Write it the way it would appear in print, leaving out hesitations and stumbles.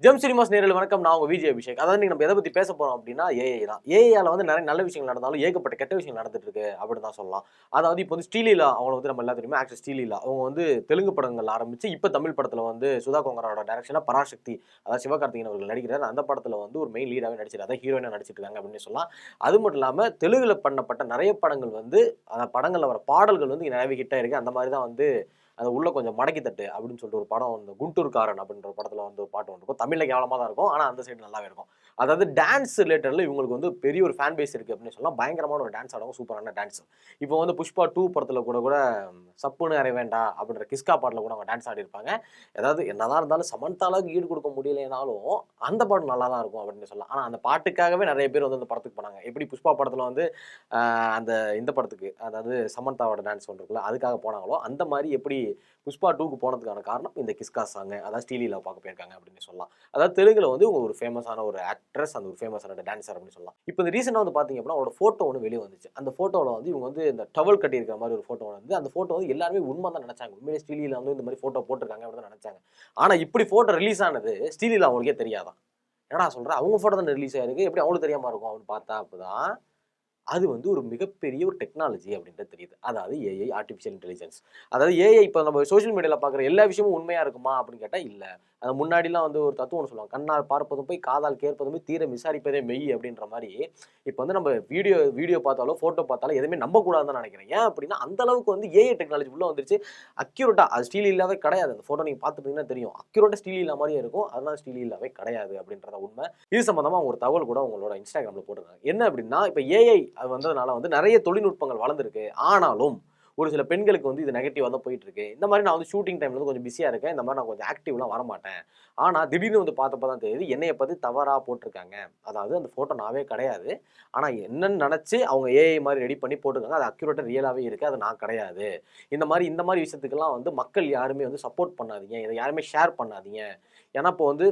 GeM cinemas நேயர்களே வணக்கம். நான் உங்க விஜய் அபிஷேக். அதாவது இன்னைக்கு நம்ம எத பத்தி பேச போறோம் அப்டின்னா, ஏஐ தான். ஏஐயால வந்து நெறைய நல்ல விஷயங்கள் நடந்தாலும், ஏகப்பட்ட கெட்ட விஷயங்கள் நடந்துட்டு இருக்கு அப்டின்னு தான் சொல்லலாம். அதாவது இப்போ வந்து ஸ்ரீலீலா அவங்கள வந்து நம்ம எல்லாரும் தெரியுமா? ஆக்டர் ஸ்ரீலீலா. அவங்க வந்து தெலுங்கு படங்கள் ஆரம்பிச்சு, இப்ப தமிழ் படத்துல வந்து சுதா கோங்கராவோட டைரக்ஷன்ல பராசக்தி, அதாவது சிவகார்த்திகேயன் அவர்கள் நடிக்கிறார். அந்த படத்துல வந்து ஒரு மெயின் லீடாவே நடிச்சிருக்காரு. அதான் ஹீரோயினா நடிச்சிட்டு இருக்காங்க அப்டின்னு சொல்லலாம். அது மட்டும் இல்லாம தெலுங்குல பண்ணப்பட்ட நெறைய படங்கள் வந்து, அந்த படங்கள்ல வர பாடல்கள் வந்து நெறையவே ஹிட் ஆயிருக்கு. அந்த மாரி தான் வந்து அது உள்ள கொஞ்சம் மடக்கி தட்டு அப்படின்னு சொல்லிட்டு ஒரு படம் வந்து குண்டூர்காரன் அப்படின்ற ஒரு படத்துல வந்து ஒரு பாட்டு ஒன்று இருக்கும். தமிழ்ல கேவலமா தான் இருக்கும். ஆனா அந்த சைடு நல்லாவே இருக்கும். அதாவது டான்ஸ் ரிலேட்டட்ல இவங்களுக்கு வந்து பெரிய ஒரு ஃபேன் பேஸ் இருக்கு அப்படின்னு சொல்லலாம். பயங்கரமான ஒரு டான்ஸ் ஆடுவாங்க. சூப்பரான டான்ஸ். இப்போ வந்து புஷ்பா 2 படத்துல கூட கூட சப்புன்னு அறை வேண்டா அப்படின்ற கிஸ்கா பாட்டுல கூட அவங்க டான்ஸ் ஆடிருப்பாங்க. அதாவது என்னதான் இருந்தாலும் சமந்தா அளவுக்கு ஈடு கொடுக்க முடியலைனாலும் அந்த பாட்டு நல்லா தான் இருக்கும் அப்படின்னு சொல்லலாம். ஆனா அந்த பாட்டுக்காகவே நிறைய பேர் வந்து அந்த படத்துக்கு போனாங்க. எப்படி புஷ்பா படத்துல வந்து அந்த இந்த படத்துக்கு அதாவது சமந்தாவோட டான்ஸ் ஒன்று இருக்குல்ல அதுக்காக போனாங்களோ அந்த மாதிரி எப்படி புஷ்பா 2க்கு போனதுக்கான காரணம் இந்த கிஸ்கா சாங் அதாவது ஸ்டீலியில் பார்க்க போயிருக்காங்க அப்படின்னு சொல்லலாம். அதாவது தெலுங்குல வந்து இவங்க ஒரு ஃபேமஸான ஒரு ஆக்ட்ரஸ் அந்த ஒரு ஃபேமஸான டான்சர் அப்படின்னு சொல்லலாம். இப்போ இந்த ரீசெண்டாக வந்து பார்த்தீங்க அப்படின்னா அவரோட ஃபோட்டோ ஒன்று வெளியே வந்துச்சு. அந்த ஃபோட்டோவில் வந்து இவங்க வந்து இந்த டவல் கட்டி இருக்கிற மாதிரி ஒரு ஃபோட்டோ வந்து அந்த ஃபோட்டோ வந்து எல்லாருமே உண்மை தான் நினைச்சாங்க. உண்மையிலே ஸ்டீலியில் வந்து இந்த மாதிரி ஃபோட்டோ போட்டிருக்காங்க அப்படின்னு தான் நினைச்சாங்க. ஆனால் இப்படி ஃபோட்டோ ரிலீஸ் ஆனது ஸ்டீலியில் அவங்களுக்கே தெரியாதான். என்னடா சொல்கிறேன் அவங்க ஃபோட்டோ தான் ரிலீஸ் ஆயிருக்கு எப்படி அவங்களுக்கு தெரியாம இருக்கும் அப்படின்னு பார்த்தா அப்பதான் அது வந்து ஒரு மிகப்பெரிய ஒரு டெக்னாலஜி அப்படின்றது தெரியுது. அதாவது ஏஐ ஆர்டிஃபிஷியல் இன்டெலிஜென்ஸ். அதாவது ஏஐ இப்ப நம்ம சோசியல் மீடியால பார்க்குற எல்லா விஷயமும் உண்மையா இருக்குமா அப்படின்னு கேட்டா இல்ல. அது முன்னாடிலாம் வந்து ஒரு தத்துவம் ஒண்ணு சொல்லுவாங்க. கண்ணால் பார்ப்பதும் போய் காதால் கேட்பதுமே தீர விசாரிப்பதே மெய் அப்படின்ற மாரி, இப்ப வந்து நம்ம வீடியோ வீடியோ பார்த்தாலோ, ஃபோட்டோ பார்த்தாலோ எதுவுமே நம்பக்கூடாதுன்னு தான் நினைக்கிறேன். ஏன் அப்படின்னா அந்த அளவுக்கு வந்து ஏஐ டெக்னாலஜி உள்ள வந்துருச்சு. அக்யூரேட்டா அது ஸ்டீல் இல்லாவே கிடையாது. அந்த ஃபோட்டோ நீங்க பார்த்துட்டீங்கன்னா தெரியும். அக்யூரேட்டா ஸ்டீல் இல்லா மாரியே இருக்கும். அதெல்லாம் ஸ்டீல் இல்லாவே கிடையாது அப்படின்றத உண்மை. இது சம்பந்தமா அவங்க ஒரு தகவல் கூட உங்களோட இன்ஸ்டாகிராம்ல போட்டிருக்காங்க. என்ன அப்படின்னா, இப்ப ஏஐ அது வந்ததுனால வந்து நெறைய தொழில்நுட்பங்கள் வளர்ந்திருக்கு. ஆனாலும், ஒரு சில பெண்களுக்கு வந்து இது நெகட்டிவா தான் போயிட்டு இருக்கு. இந்த மாரி நான் வந்து ஷூட்டிங் டைம்ல வந்து கொஞ்சம் பிஸியா இருக்கேன். இந்த மாரி நான் கொஞ்சம் ஆக்டிவ்லாம் வரமாட்டேன். ஆனா, திடீர்னு வந்து பார்த்தப்ப தான் தெரியுது, என்னைய பத்தி தவறா போட்டிருக்காங்க. அதாவது அந்த ஃபோட்டோ நானே கிடையாது. ஆனா, என்னன்னு நெனச்சு அவங்க ஏஐ மாரி ரெடி பண்ணி போட்டிருக்காங்க. அது அக்யூரேட்டா ரியலாவே இருக்கு. அது நான் கிடையாது. இந்த மாரி விஷயத்துக்கெல்லாம் வந்து மக்கள் யாருமே வந்து சப்போர்ட் பண்ணாதீங்க. இத யாருமே ஷேர் பண்ணாதீங்க. ஏன்னா, இப்போ வந்து